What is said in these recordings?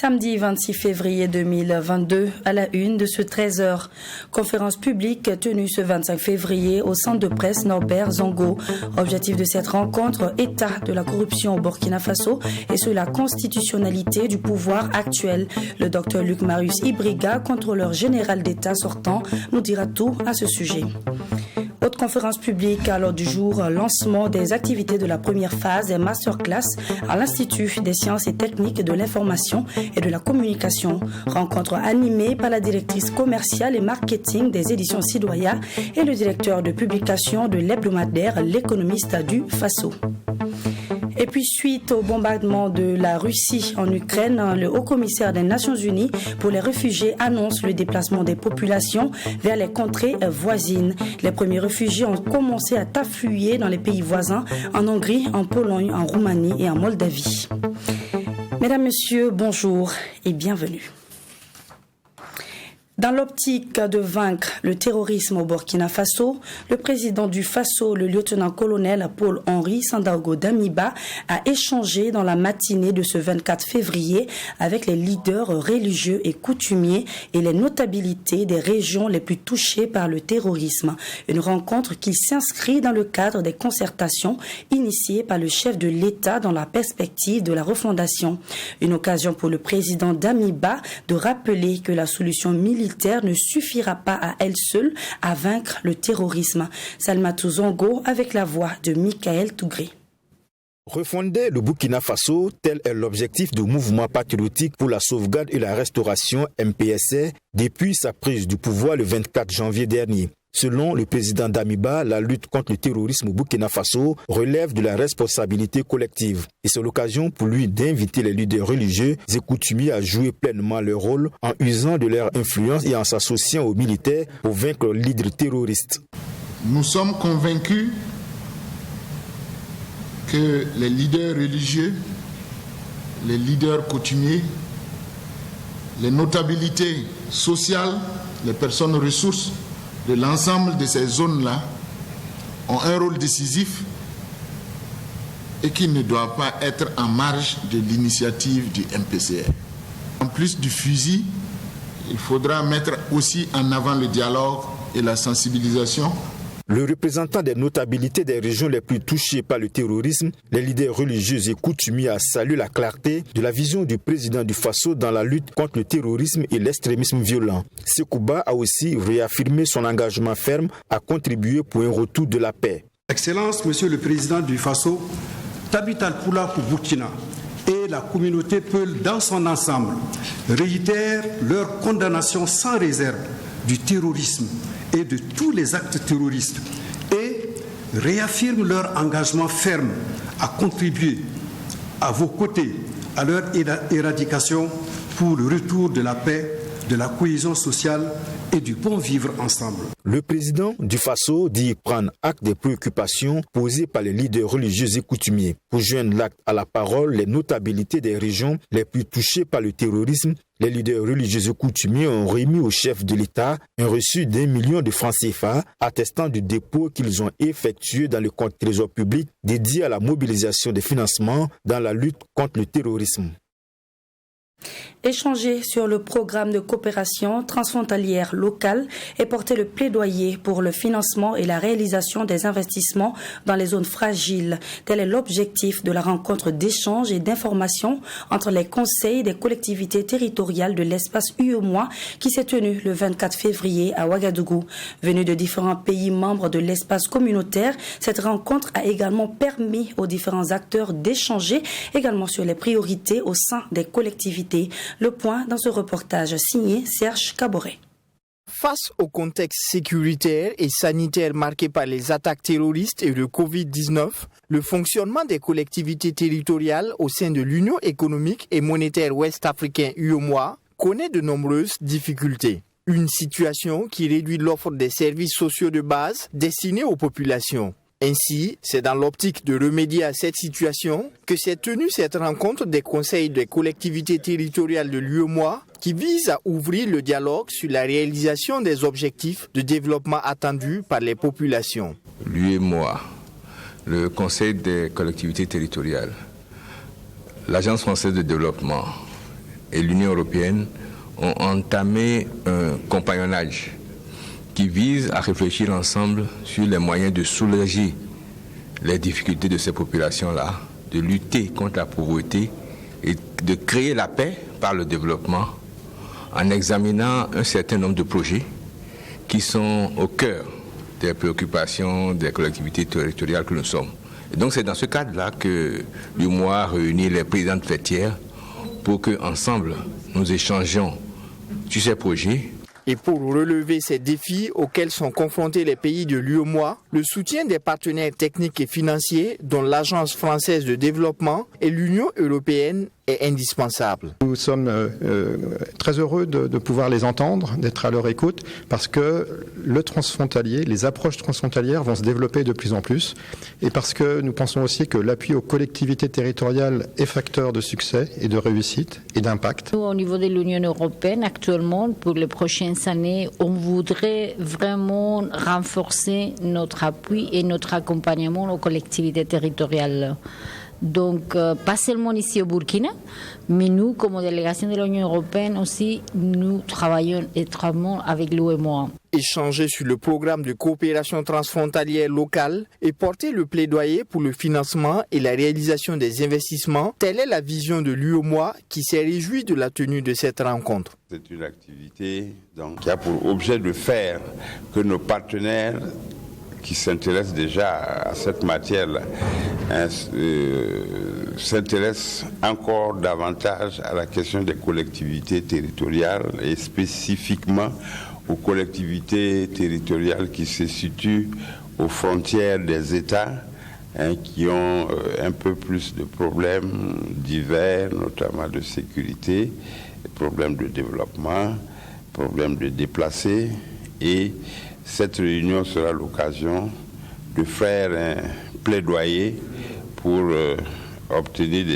Samedi 26 février 2022, à la une de ce 13h, conférence publique tenue ce 25 février au centre de presse Norbert Zongo. Objectif de cette rencontre, état de la corruption au Burkina Faso et sur la constitutionnalité du pouvoir actuel. Le docteur Luc Marius Ibriga, contrôleur général d'État sortant, nous dira tout à ce sujet. Autre conférence publique à l'ordre du jour, lancement des activités de la première phase des masterclass à l'Institut des sciences et techniques de l'information et de la communication. Rencontre animée par la directrice commerciale et marketing des éditions Sidoya et le directeur de publication de l'hebdomadaire L'économiste du Faso. Et puis suite au bombardement de la Russie en Ukraine, le haut-commissaire des Nations Unies pour les réfugiés annonce le déplacement des populations vers les contrées voisines. Les premiers réfugiés ont commencé à affluer dans les pays voisins, en Hongrie, en Pologne, en Roumanie et en Moldavie. Mesdames, Messieurs, bonjour et bienvenue. Dans l'optique de vaincre le terrorisme au Burkina Faso, le président du Faso, le lieutenant-colonel Paul-Henri Sandaogo Damiba, a échangé dans la matinée de ce 24 février avec les leaders religieux et coutumiers et les notabilités des régions les plus touchées par le terrorisme. Une rencontre qui s'inscrit dans le cadre des concertations initiées par le chef de l'État dans la perspective de la refondation. Une occasion pour le président Damiba de rappeler que la solution militaire ne suffira pas à elle seule à vaincre le terrorisme. Salmatou Zongo avec la voix de Michael Tougré. Refonder le Burkina Faso, tel est l'objectif du mouvement patriotique pour la sauvegarde et la restauration MPSR depuis sa prise du pouvoir le 24 janvier dernier. Selon le président Damiba, la lutte contre le terrorisme au Burkina Faso relève de la responsabilité collective. Et c'est l'occasion pour lui d'inviter les leaders religieux et coutumiers à jouer pleinement leur rôle en usant de leur influence et en s'associant aux militaires pour vaincre l'hydre terroriste. Nous sommes convaincus que les leaders religieux, les leaders coutumiers, les notabilités sociales, les personnes ressources de l'ensemble de ces zones-là ont un rôle décisif et qui ne doit pas être en marge de l'initiative du MPCR. En plus du fusil, il faudra mettre aussi en avant le dialogue et la sensibilisation. Le représentant des notabilités des régions les plus touchées par le terrorisme, les leaders religieux et coutumiers a salué la clarté de la vision du président du Faso dans la lutte contre le terrorisme et l'extrémisme violent. Sekouba a aussi réaffirmé son engagement ferme à contribuer pour un retour de la paix. Excellence, Monsieur le Président du Faso, Tabital Poula pour Burkina et la communauté Peul dans son ensemble réitèrent leur condamnation sans réserve du terrorisme et de tous les actes terroristes et réaffirment leur engagement ferme à contribuer à vos côtés à leur éradication pour le retour de la paix, de la cohésion sociale et du bon vivre ensemble. Le président du Faso dit prendre acte des préoccupations posées par les leaders religieux et coutumiers. Pour joindre l'acte à la parole, les notabilités des régions les plus touchées par le terrorisme, les leaders religieux et coutumiers ont remis au chef de l'État un reçu d'1 million de francs CFA attestant du dépôt qu'ils ont effectué dans le compte trésor public dédié à la mobilisation des financements dans la lutte contre le terrorisme. Échanger sur le programme de coopération transfrontalière locale et porter le plaidoyer pour le financement et la réalisation des investissements dans les zones fragiles. Tel est l'objectif de la rencontre d'échange et d'information entre les conseils des collectivités territoriales de l'espace UEMOA qui s'est tenue le 24 février à Ouagadougou. Venus de différents pays membres de l'espace communautaire, cette rencontre a également permis aux différents acteurs d'échanger également sur les priorités au sein des collectivités. Le point dans ce reportage signé Serge Caboret. Face au contexte sécuritaire et sanitaire marqué par les attaques terroristes et le Covid-19, le fonctionnement des collectivités territoriales au sein de l'Union économique et monétaire ouest-africaine UEMOA connaît de nombreuses difficultés. Une situation qui réduit l'offre des services sociaux de base destinés aux populations. Ainsi, c'est dans l'optique de remédier à cette situation que s'est tenue cette rencontre des conseils des collectivités territoriales de l'UEMOA qui vise à ouvrir le dialogue sur la réalisation des objectifs de développement attendus par les populations. L'UEMOA, le Conseil des collectivités territoriales, l'Agence française de développement et l'Union européenne ont entamé un compagnonnage qui vise à réfléchir ensemble sur les moyens de soulager les difficultés de ces populations-là, de lutter contre la pauvreté et de créer la paix par le développement en examinant un certain nombre de projets qui sont au cœur des préoccupations des collectivités territoriales que nous sommes. Et donc c'est dans ce cadre-là que l'UEMOA réunit les présidents de fêtières pour qu'ensemble nous échangions sur ces projets. Et pour relever ces défis auxquels sont confrontés les pays de l'UEMOA, le soutien des partenaires techniques et financiers, dont l'Agence française de développement et l'Union européenne, est indispensable. Nous sommes très heureux de pouvoir les entendre, d'être à leur écoute, parce que le transfrontalier, les approches transfrontalières vont se développer de plus en plus, et parce que nous pensons aussi que l'appui aux collectivités territoriales est facteur de succès et de réussite et d'impact. Nous, au niveau de l'Union européenne, actuellement, pour les prochaines années, on voudrait vraiment renforcer notre appui et notre accompagnement aux collectivités territoriales. Donc, pas seulement ici au Burkina, mais nous, comme délégation de l'Union européenne aussi, nous travaillons étroitement avec l'UEMOA. Échanger sur le programme de coopération transfrontalière locale et porter le plaidoyer pour le financement et la réalisation des investissements, telle est la vision de l'UEMOA qui s'est réjouie de la tenue de cette rencontre. C'est une activité qui a pour objet de faire que nos partenaires qui s'intéressent déjà à cette matière-là, s'intéressent encore davantage à la question des collectivités territoriales et spécifiquement aux collectivités territoriales qui se situent aux frontières des États, qui ont un peu plus de problèmes divers, notamment de sécurité, problèmes de développement, problèmes de déplacés. Et cette réunion sera l'occasion de faire un plaidoyer pour obtenir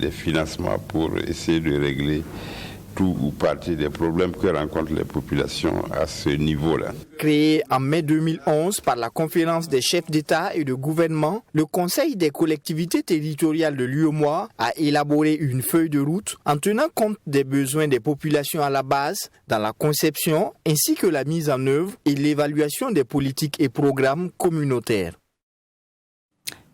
des financements pour essayer de régler tout ou partie des problèmes que rencontrent les populations à ce niveau-là. Créé en mai 2011 par la conférence des chefs d'État et de gouvernement, le Conseil des collectivités territoriales de l'UEMOA a élaboré une feuille de route en tenant compte des besoins des populations à la base, dans la conception ainsi que la mise en œuvre et l'évaluation des politiques et programmes communautaires.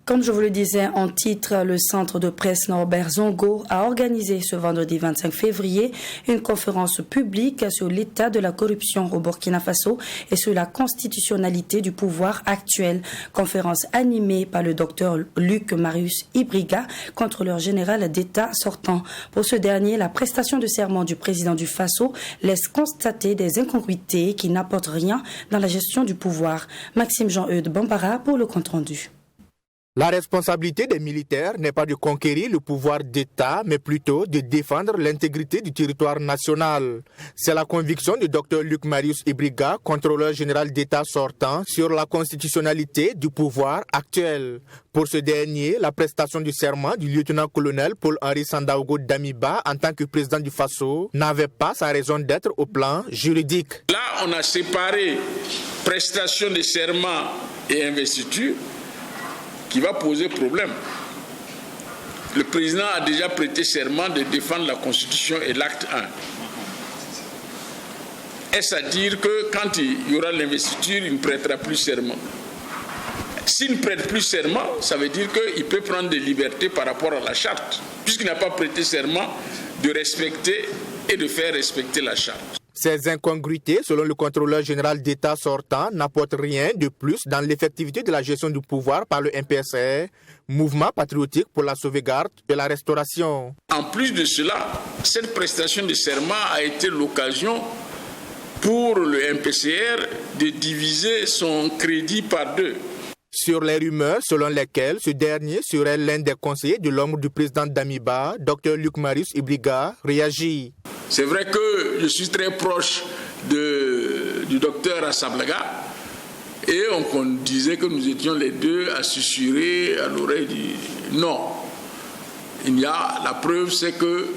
Comme je vous le disais en titre, le centre de presse Norbert Zongo a organisé ce vendredi 25 février une conférence publique sur l'état de la corruption au Burkina Faso et sur la constitutionnalité du pouvoir actuel. Conférence animée par le docteur Luc Marius Ibriga, contrôleur général d'État sortant. Pour ce dernier, la prestation de serment du président du Faso laisse constater des incongruités qui n'apportent rien dans la gestion du pouvoir. Maxime Jean-Eudes Bambara pour le compte-rendu. La responsabilité des militaires n'est pas de conquérir le pouvoir d'État, mais plutôt de défendre l'intégrité du territoire national. C'est la conviction du Dr Luc Marius Ibriga, contrôleur général d'État sortant, sur la constitutionnalité du pouvoir actuel. Pour ce dernier, la prestation du serment du lieutenant-colonel Paul-Henri Sandaogo Damiba en tant que président du Faso n'avait pas sa raison d'être au plan juridique. Là, on a séparé prestation de serment et investiture, qui va poser problème. Le président a déjà prêté serment de défendre la Constitution et l'acte 1. Est-ce à dire que quand il y aura l'investiture, il ne prêtera plus serment? S'il ne prête plus serment, ça veut dire qu'il peut prendre des libertés par rapport à la charte, puisqu'il n'a pas prêté serment de respecter et de faire respecter la charte. Ces incongruités, selon le contrôleur général d'État sortant, n'apportent rien de plus dans l'effectivité de la gestion du pouvoir par le MPSR, Mouvement patriotique pour la sauvegarde et la restauration. En plus de cela, cette prestation de serment a été l'occasion pour le MPCR de diviser son crédit par deux. Sur les rumeurs selon lesquelles ce dernier serait l'un des conseillers de l'ombre du président Damiba, Dr Luc Marius Ibriga réagit. C'est vrai que je suis très proche du docteur Assablaga, et on disait que nous étions les deux à susurrer à l'oreille du... Non. La preuve, c'est que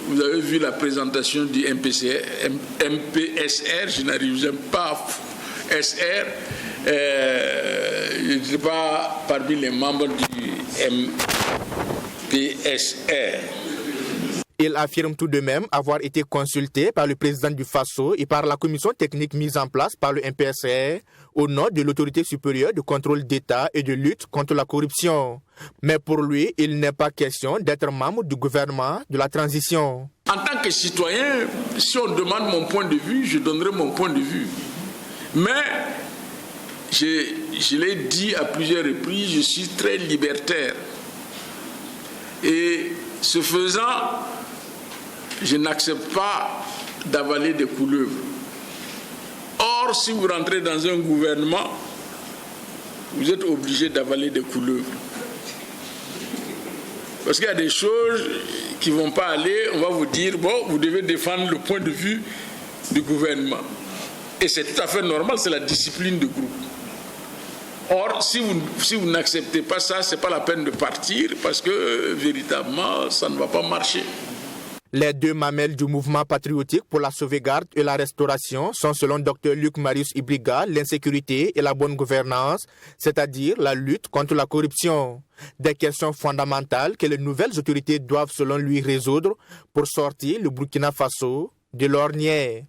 vous avez vu la présentation du MPSR, je n'arrive pas à SR, je ne sais pas parmi les membres du MPSR. Il affirme tout de même avoir été consulté par le président du FASO et par la commission technique mise en place par le MPSR au nom de l'autorité supérieure de contrôle d'État et de lutte contre la corruption. Mais pour lui, il n'est pas question d'être membre du gouvernement de la transition. En tant que citoyen, si on demande mon point de vue, je donnerai mon point de vue. Mais, je l'ai dit à plusieurs reprises, je suis très libertaire. Et ce faisant, je n'accepte pas d'avaler des couleuvres. Or, si vous rentrez dans un gouvernement, vous êtes obligé d'avaler des couleuvres. Parce qu'il y a des choses qui ne vont pas aller, on va vous dire, bon, vous devez défendre le point de vue du gouvernement. Et c'est tout à fait normal, c'est la discipline de groupe. Or, si vous n'acceptez pas ça, ce n'est pas la peine de partir, parce que véritablement, ça ne va pas marcher. Les deux mamelles du mouvement patriotique pour la sauvegarde et la restauration sont, selon Dr Luc Marius Ibriga, l'insécurité et la bonne gouvernance, c'est-à-dire la lutte contre la corruption. Des questions fondamentales que les nouvelles autorités doivent, selon lui, résoudre pour sortir le Burkina Faso de l'ornière.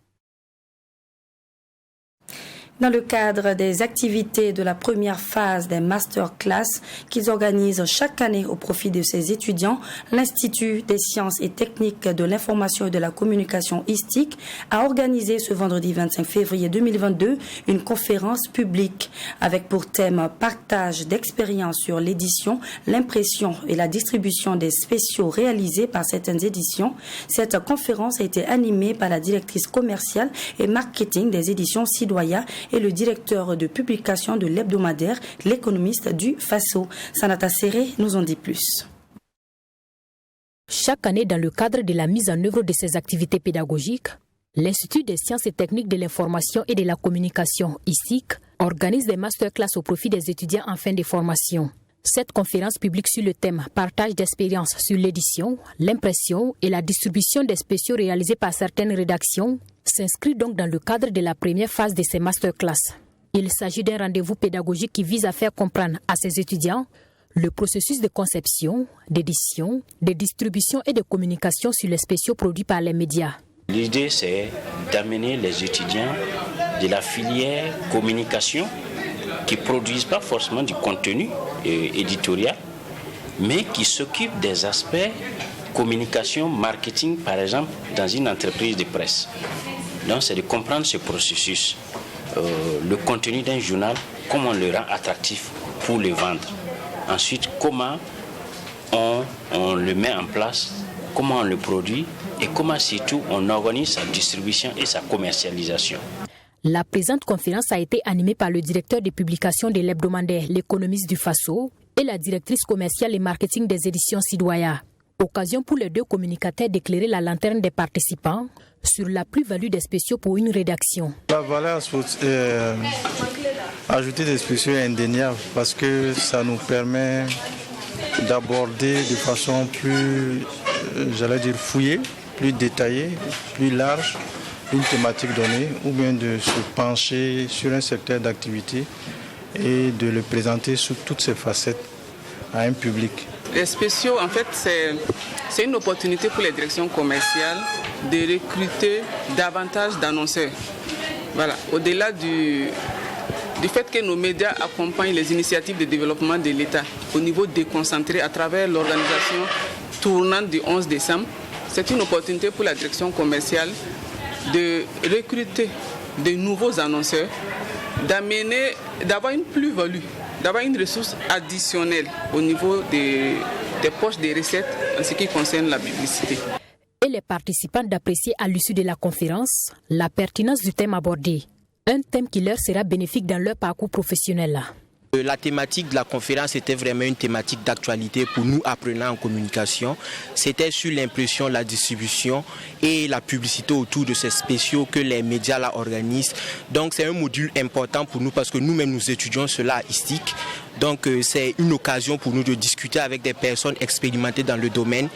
Dans le cadre des activités de la première phase des masterclass qu'ils organisent chaque année au profit de ses étudiants, l'Institut des sciences et techniques de l'information et de la communication ISTIC a organisé ce vendredi 25 février 2022 une conférence publique avec pour thème partage d'expériences sur l'édition, l'impression et la distribution des spéciaux réalisés par certaines éditions. Cette conférence a été animée par la directrice commerciale et marketing des éditions Sidoya et le directeur de publication de l'hebdomadaire L'Économiste du Faso. Sanata Serré nous en dit plus. Chaque année, dans le cadre de la mise en œuvre de ses activités pédagogiques, l'Institut des sciences et techniques de l'information et de la communication, ISTIC, organise des masterclass au profit des étudiants en fin de formation. Cette conférence publique sur le thème « Partage d'expériences sur l'édition, l'impression et la distribution des spéciaux réalisés par certaines rédactions » s'inscrit donc dans le cadre de la première phase de ces masterclass. Il s'agit d'un rendez-vous pédagogique qui vise à faire comprendre à ses étudiants le processus de conception, d'édition, de distribution et de communication sur les spéciaux produits par les médias. L'idée, c'est d'amener les étudiants de la filière communication qui ne produisent pas forcément du contenu éditorial, mais qui s'occupent des aspects communication, marketing, par exemple, dans une entreprise de presse. Donc, c'est de comprendre ce processus. Le contenu d'un journal, comment on le rend attractif pour le vendre. Ensuite, comment on le met en place, comment on le produit et comment surtout on organise sa distribution et sa commercialisation. La présente conférence a été animée par le directeur de publication de l'hebdomadaire L'Économiste du Faso et la directrice commerciale et marketing des éditions Sidoya. Occasion pour les deux communicateurs d'éclairer la lanterne des participants sur la plus-value des spéciaux pour une rédaction. La valeur ajoutée des spéciaux est indéniable parce que ça nous permet d'aborder de façon plus, fouillée, plus détaillée, plus large, une thématique donnée, ou bien de se pencher sur un secteur d'activité et de le présenter sous toutes ses facettes à un public. Les spéciaux, en fait, c'est une opportunité pour les directions commerciales de recruter davantage d'annonceurs. Voilà. Au-delà du fait que nos médias accompagnent les initiatives de développement de l'État au niveau déconcentré à travers l'organisation tournante du 11 décembre, c'est une opportunité pour la direction commerciale de recruter de nouveaux annonceurs, d'avoir une plus-value, d'avoir une ressource additionnelle au niveau des poches des recettes en ce qui concerne la publicité. Et les participants d'apprécier à l'issue de la conférence la pertinence du thème abordé, un thème qui leur sera bénéfique dans leur parcours professionnel. La thématique de la conférence était vraiment une thématique d'actualité pour nous apprenants en communication. C'était sur l'impression, la distribution et la publicité autour de ces spéciaux que les médias là organisent. Donc c'est un module important pour nous parce que nous-mêmes nous étudions cela à ISTIC. Donc c'est une occasion pour nous de discuter avec des personnes expérimentées dans le domaine,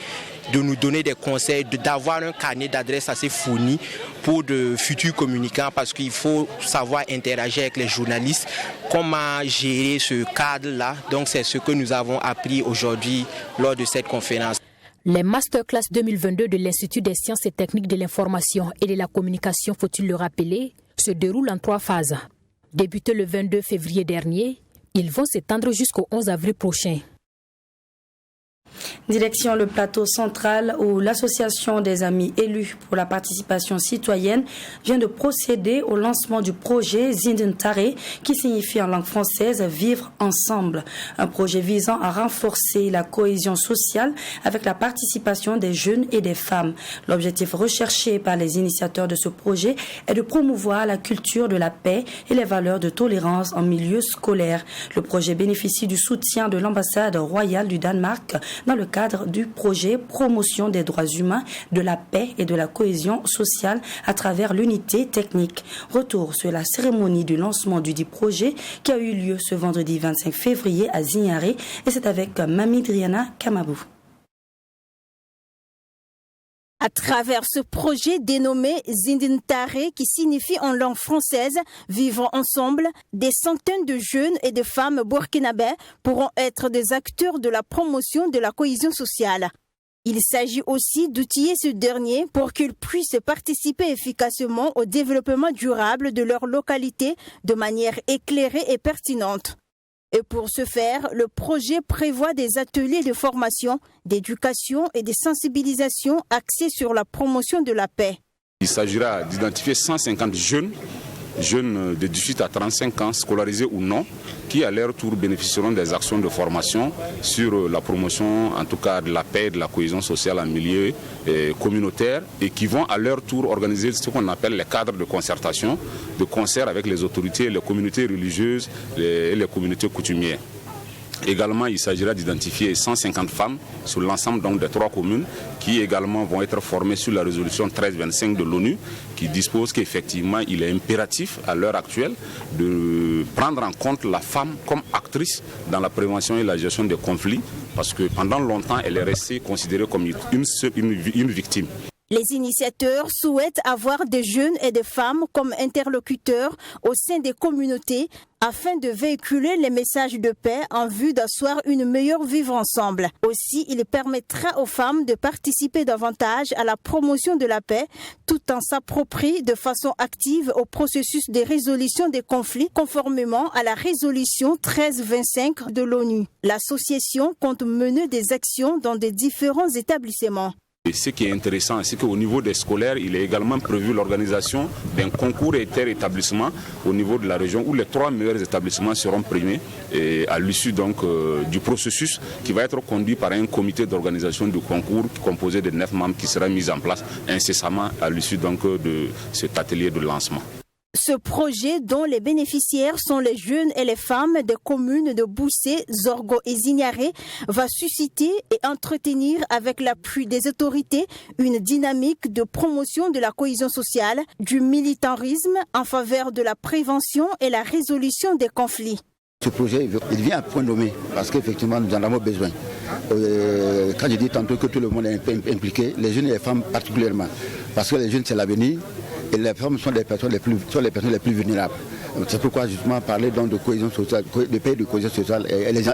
de nous donner des conseils, d'avoir un carnet d'adresses assez fourni pour de futurs communicants parce qu'il faut savoir interagir avec les journalistes, comment gérer ce cadre-là. Donc c'est ce que nous avons appris aujourd'hui lors de cette conférence. Les masterclass 2022 de l'Institut des sciences et techniques de l'information et de la communication, faut-il le rappeler, se déroulent en 3 phases. Débutés le 22 février dernier, ils vont s'étendre jusqu'au 11 avril prochain. Direction le plateau central où l'association des amis élus pour la participation citoyenne vient de procéder au lancement du projet Zindentare qui signifie en langue française vivre ensemble. Un projet visant à renforcer la cohésion sociale avec la participation des jeunes et des femmes. L'objectif recherché par les initiateurs de ce projet est de promouvoir la culture de la paix et les valeurs de tolérance en milieu scolaire. Le projet bénéficie du soutien de l'ambassade royale du Danemark dans le cadre du projet Promotion des droits humains, de la paix et de la cohésion sociale à travers l'unité technique. Retour sur la cérémonie du lancement du dit projet qui a eu lieu ce vendredi 25 février à Zignaré et c'est avec Mamidriana Kamabou. À travers ce projet dénommé Zindentare, qui signifie en langue française « vivre ensemble », des centaines de jeunes et de femmes burkinabés pourront être des acteurs de la promotion de la cohésion sociale. Il s'agit aussi d'outiller ce dernier pour qu'ils puissent participer efficacement au développement durable de leur localité de manière éclairée et pertinente. Et pour ce faire, le projet prévoit des ateliers de formation, d'éducation et de sensibilisation axés sur la promotion de la paix. Il s'agira d'identifier 150 jeunes de 18 à 35 ans, scolarisés ou non, qui à leur tour bénéficieront des actions de formation sur la promotion, en tout cas de la paix et de la cohésion sociale en milieu communautaire et qui vont à leur tour organiser ce qu'on appelle les cadres de concertation, de concert avec les autorités, les communautés religieuses et les communautés coutumières. Également, il s'agira d'identifier 150 femmes sur l'ensemble donc des 3 communes qui également vont être formées sur la résolution 1325 de l'ONU qui dispose qu'effectivement il est impératif à l'heure actuelle de prendre en compte la femme comme actrice dans la prévention et la gestion des conflits parce que pendant longtemps elle est restée considérée comme une victime. Les initiateurs souhaitent avoir des jeunes et des femmes comme interlocuteurs au sein des communautés afin de véhiculer les messages de paix en vue d'asseoir une meilleure vivre ensemble. Aussi, il permettra aux femmes de participer davantage à la promotion de la paix tout en s'appropriant de façon active au processus de résolution des conflits conformément à la résolution 1325 de l'ONU. L'association compte mener des actions dans des différents établissements. Et ce qui est intéressant, c'est qu'au niveau des scolaires, il est également prévu l'organisation d'un concours inter-établissement au niveau de la région où les 3 meilleurs établissements seront primés et à l'issue donc du processus qui va être conduit par un comité d'organisation du concours composé de 9 membres qui sera mis en place incessamment à l'issue donc de cet atelier de lancement. Ce projet, dont les bénéficiaires sont les jeunes et les femmes des communes de Boussé, Zorgo et Zignaré, va susciter et entretenir avec l'appui des autorités une dynamique de promotion de la cohésion sociale, du militantisme en faveur de la prévention et la résolution des conflits. Ce projet, il vient à point nommé parce qu'effectivement nous en avons besoin. Quand je dis tantôt que tout le monde est impliqué, les jeunes et les femmes particulièrement, parce que les jeunes c'est l'avenir. Et les femmes sont les personnes les plus vulnérables. C'est pourquoi justement parler donc de cohésion sociale, de paix de cohésion sociale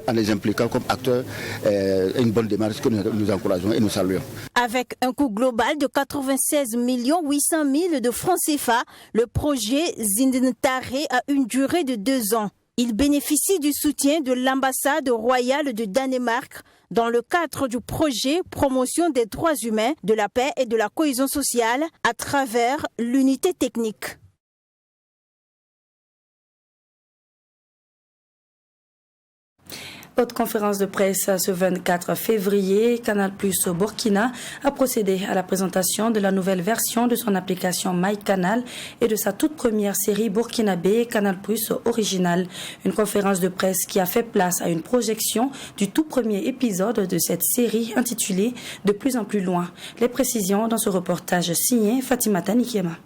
en les impliquant comme acteurs est une bonne démarche que nous encourageons et nous saluons. Avec un coût global de 96 800 000 de francs CFA, le projet Zindentare a une durée de 2 ans. Il bénéficie du soutien de l'ambassade royale du Danemark dans le cadre du projet Promotion des droits humains, de la paix et de la cohésion sociale à travers l'unité technique. Haute conférence de presse ce 24 février, Canal+ Burkina a procédé à la présentation de la nouvelle version de son application MyCanal et de sa toute première série burkinabé Canal+ Original. Une conférence de presse qui a fait place à une projection du tout premier épisode de cette série intitulée De plus en plus loin. Les précisions dans ce reportage signé Fatimata Nikiema.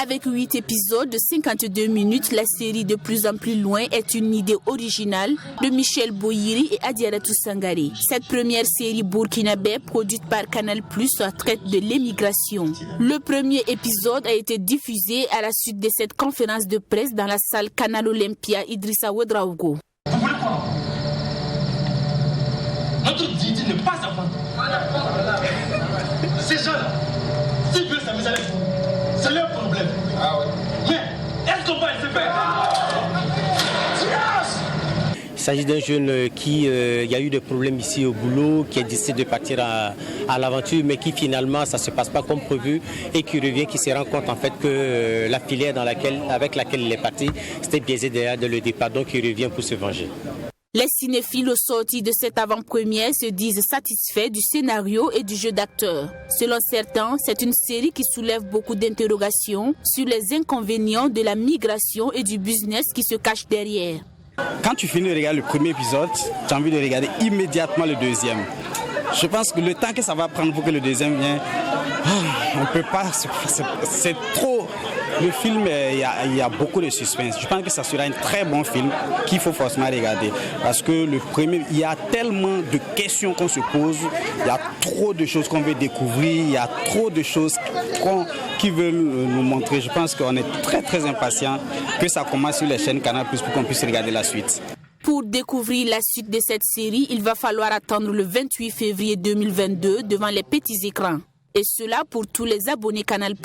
Avec 8 épisodes de 52 minutes, la série De plus en plus loin est une idée originale de Michel Boyiri et Adiaratou Sangare. Cette première série burkinabé produite par Canal+ traite de l'émigration. Le premier épisode a été diffusé à la suite de cette conférence de presse dans la salle Canal Olympia Idrissa Ouedraogo. Vous voulez quoi? Notre dignité n'est pas à vendre. Ces gens-là, s'ils veulent s'amuser avec vous, c'est leur problème. Ah ouais. Mais est-ce qu'on va le faire? Il s'agit d'un jeune qui a eu des problèmes ici au boulot, qui a décidé de partir à l'aventure, mais qui finalement ça ne se passe pas comme prévu et qui revient, qui se rend compte en fait que la filière avec laquelle il est parti, c'était biaisé dès le départ, donc il revient pour se venger. Les cinéphiles au sorti de cette avant-première se disent satisfaits du scénario et du jeu d'acteurs. Selon certains, c'est une série qui soulève beaucoup d'interrogations sur les inconvénients de la migration et du business qui se cache derrière. Quand tu finis de regarder le premier épisode, tu as envie de regarder immédiatement le deuxième. Je pense que le temps que ça va prendre pour que le deuxième vienne, on ne peut pas, c'est trop. Le film, il y a beaucoup de suspense. Je pense que ça sera un très bon film qu'il faut forcément regarder. Parce que le premier, il y a tellement de questions qu'on se pose, il y a trop de choses qu'on veut découvrir, il y a trop de choses qui veulent nous montrer. Je pense qu'on est très très impatients que ça commence sur les chaînes Canal+ pour qu'on puisse regarder la suite. Pour découvrir la suite de cette série, il va falloir attendre le 28 février 2022 devant les petits écrans. Et cela pour tous les abonnés Canal+.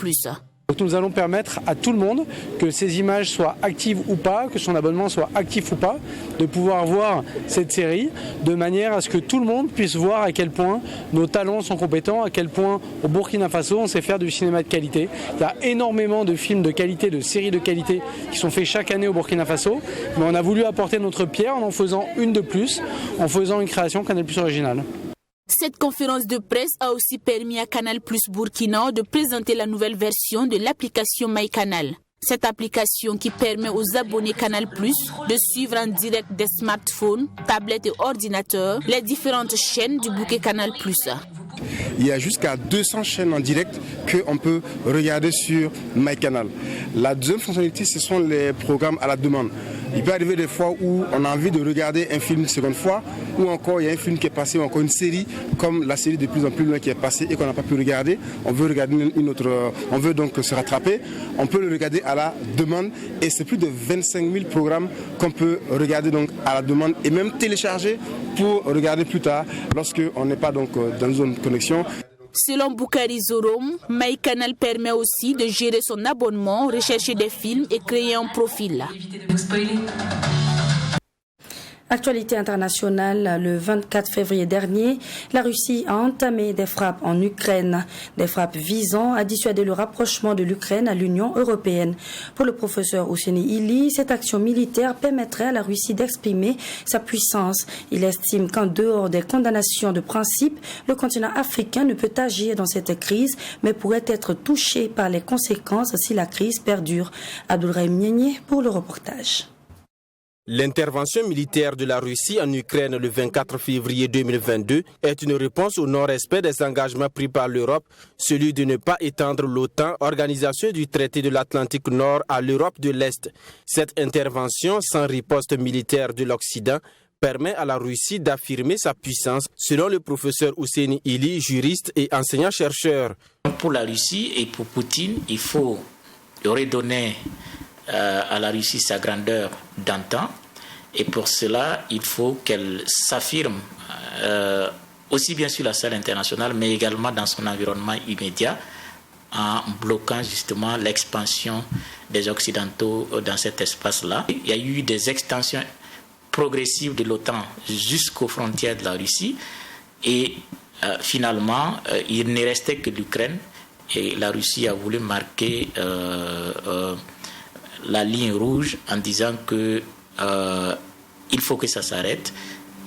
Donc nous allons permettre à tout le monde, que ces images soient actives ou pas, que son abonnement soit actif ou pas, de pouvoir voir cette série de manière à ce que tout le monde puisse voir à quel point nos talents sont compétents, à quel point au Burkina Faso on sait faire du cinéma de qualité. Il y a énormément de films de qualité, de séries de qualité qui sont faits chaque année au Burkina Faso, mais on a voulu apporter notre pierre en faisant une de plus, en faisant une création Canal+ originale. Cette conférence de presse a aussi permis à Canal+ Burkina de présenter la nouvelle version de l'application MyCanal. Cette application qui permet aux abonnés Canal+ de suivre en direct des smartphones, tablettes et ordinateurs les différentes chaînes du bouquet Canal+. Il y a jusqu'à 200 chaînes en direct qu'on peut regarder sur MyCanal. La deuxième fonctionnalité, ce sont les programmes à la demande. Il peut arriver des fois où on a envie de regarder un film une seconde fois, ou encore il y a un film qui est passé, ou encore une série, comme la série De plus en plus loin qui est passée et qu'on n'a pas pu regarder. On veut regarder une autre, on veut donc se rattraper. On peut le regarder à la demande et c'est plus de 25 000 programmes qu'on peut regarder donc à la demande et même télécharger pour regarder plus tard lorsqu'on n'est pas donc dans une zone de connexion. Selon Boukari Zorom, MyCanal permet aussi de gérer son abonnement, rechercher des films et créer un profil. Actualité internationale, le 24 février dernier, la Russie a entamé des frappes en Ukraine, des frappes visant à dissuader le rapprochement de l'Ukraine à l'Union européenne. Pour le professeur Ouseni Ili, cette action militaire permettrait à la Russie d'exprimer sa puissance. Il estime qu'en dehors des condamnations de principe, le continent africain ne peut agir dans cette crise, mais pourrait être touché par les conséquences si la crise perdure. Abdoulrahim Nienye pour le reportage. L'intervention militaire de la Russie en Ukraine le 24 février 2022 est une réponse au non-respect des engagements pris par l'Europe, celui de ne pas étendre l'OTAN, organisation du traité de l'Atlantique Nord, à l'Europe de l'Est. Cette intervention sans riposte militaire de l'Occident permet à la Russie d'affirmer sa puissance, selon le professeur Ouseni Ili, juriste et enseignant-chercheur. Pour la Russie et pour Poutine, il faut redonner à la Russie sa grandeur d'antan, et pour cela il faut qu'elle s'affirme aussi bien sur la scène internationale mais également dans son environnement immédiat en bloquant justement l'expansion des Occidentaux dans cet espace-là. Il y a eu des extensions progressives de l'OTAN jusqu'aux frontières de la Russie et finalement il ne restait que l'Ukraine et la Russie a voulu marquer la ligne rouge en disant qu'il il faut que ça s'arrête,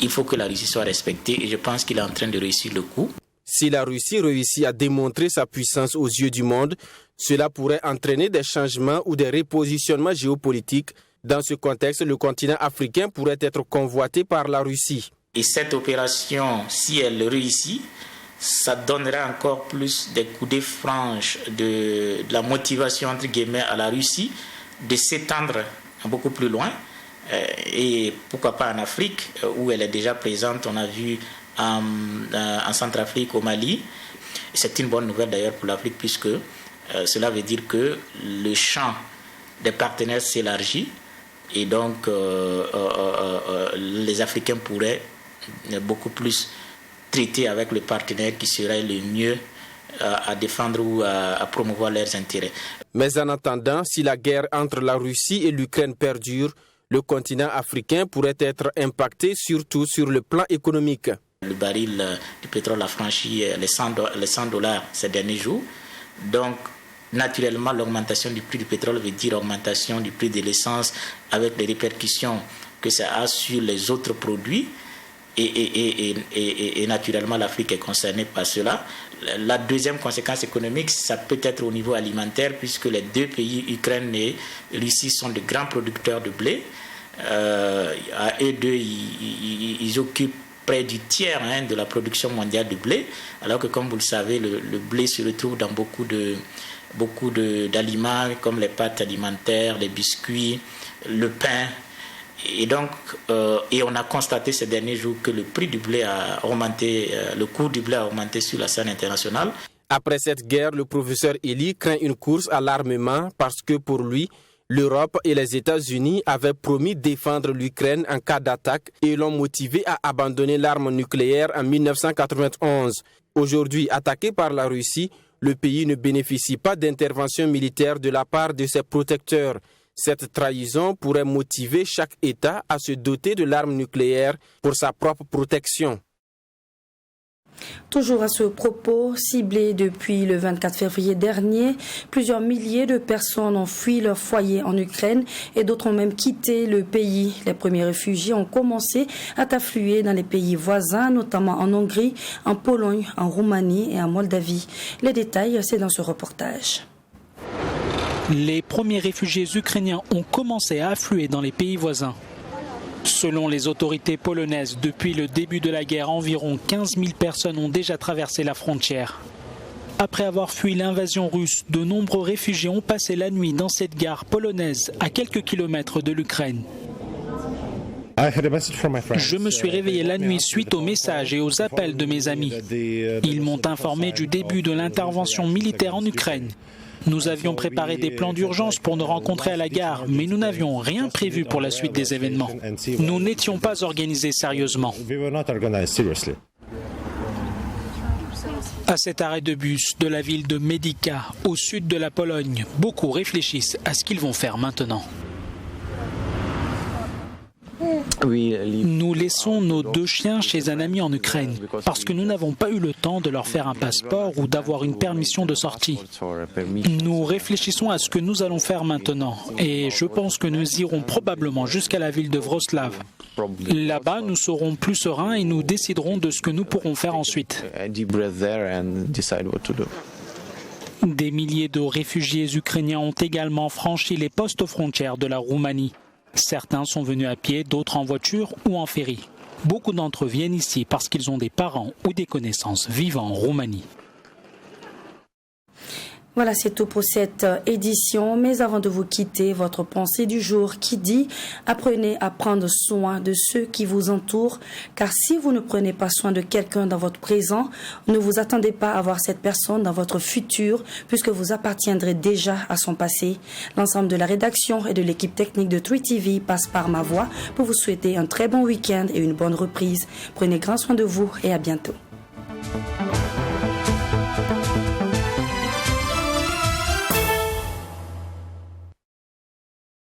il faut que la Russie soit respectée et je pense qu'il est en train de réussir le coup. Si la Russie réussit à démontrer sa puissance aux yeux du monde, cela pourrait entraîner des changements ou des repositionnements géopolitiques. Dans ce contexte, le continent africain pourrait être convoité par la Russie. Et cette opération, si elle réussit, ça donnerait encore plus des coups de franche de la motivation entre guillemets à la Russie de s'étendre beaucoup plus loin et pourquoi pas en Afrique où elle est déjà présente. On a vu en Centrafrique, au Mali. C'est une bonne nouvelle d'ailleurs pour l'Afrique puisque cela veut dire que le champ des partenaires s'élargit et donc les Africains pourraient beaucoup plus traiter avec le partenaire qui serait le mieux à défendre ou à promouvoir leurs intérêts. Mais en attendant, si la guerre entre la Russie et l'Ukraine perdure, le continent africain pourrait être impacté surtout sur le plan économique. Le baril du pétrole a franchi les $100 ces derniers jours. Donc, naturellement, l'augmentation du prix du pétrole veut dire augmentation du prix de l'essence avec les répercussions que ça a sur les autres produits. Et naturellement, l'Afrique est concernée par cela. La deuxième conséquence économique, ça peut être au niveau alimentaire, puisque les deux pays, Ukraine et Russie, sont de grands producteurs de blé. À eux deux, ils occupent près du tiers de la production mondiale de blé, alors que, comme vous le savez, le blé se retrouve dans beaucoup d'aliments, comme les pâtes alimentaires, les biscuits, le pain. Et donc, on a constaté ces derniers jours que le prix du blé a augmenté, le cours du blé a augmenté sur la scène internationale. Après cette guerre, le professeur Eli craint une course à l'armement parce que pour lui, l'Europe et les États-Unis avaient promis défendre l'Ukraine en cas d'attaque et l'ont motivé à abandonner l'arme nucléaire en 1991. Aujourd'hui, attaqué par la Russie, le pays ne bénéficie pas d'intervention militaire de la part de ses protecteurs. Cette trahison pourrait motiver chaque État à se doter de l'arme nucléaire pour sa propre protection. Toujours à ce propos, ciblé depuis le 24 février dernier, plusieurs milliers de personnes ont fui leur foyer en Ukraine et d'autres ont même quitté le pays. Les premiers réfugiés ont commencé à affluer dans les pays voisins, notamment en Hongrie, en Pologne, en Roumanie et en Moldavie. Les détails, c'est dans ce reportage. Les premiers réfugiés ukrainiens ont commencé à affluer dans les pays voisins. Selon les autorités polonaises, depuis le début de la guerre, environ 15 000 personnes ont déjà traversé la frontière. Après avoir fui l'invasion russe, de nombreux réfugiés ont passé la nuit dans cette gare polonaise à quelques kilomètres de l'Ukraine. Je me suis réveillé la nuit suite aux messages et aux appels de mes amis. Ils m'ont informé du début de l'intervention militaire en Ukraine. Nous avions préparé des plans d'urgence pour nous rencontrer à la gare, mais nous n'avions rien prévu pour la suite des événements. Nous n'étions pas organisés sérieusement. À cet arrêt de bus de la ville de Medyka, au sud de la Pologne, beaucoup réfléchissent à ce qu'ils vont faire maintenant. Nous laissons nos 2 chiens chez un ami en Ukraine parce que nous n'avons pas eu le temps de leur faire un passeport ou d'avoir une permission de sortie. Nous réfléchissons à ce que nous allons faire maintenant et je pense que nous irons probablement jusqu'à la ville de Wrocław. Là-bas, nous serons plus sereins et nous déciderons de ce que nous pourrons faire ensuite. Des milliers de réfugiés ukrainiens ont également franchi les postes aux frontières de la Roumanie. Certains sont venus à pied, d'autres en voiture ou en ferry. Beaucoup d'entre eux viennent ici parce qu'ils ont des parents ou des connaissances vivant en Roumanie. Voilà, c'est tout pour cette édition. Mais avant de vous quitter, votre pensée du jour qui dit « Apprenez à prendre soin de ceux qui vous entourent, car si vous ne prenez pas soin de quelqu'un dans votre présent, ne vous attendez pas à voir cette personne dans votre futur, puisque vous appartiendrez déjà à son passé. » L'ensemble de la rédaction et de l'équipe technique de 3TV passe par ma voix pour vous souhaiter un très bon week-end et une bonne reprise. Prenez grand soin de vous et à bientôt.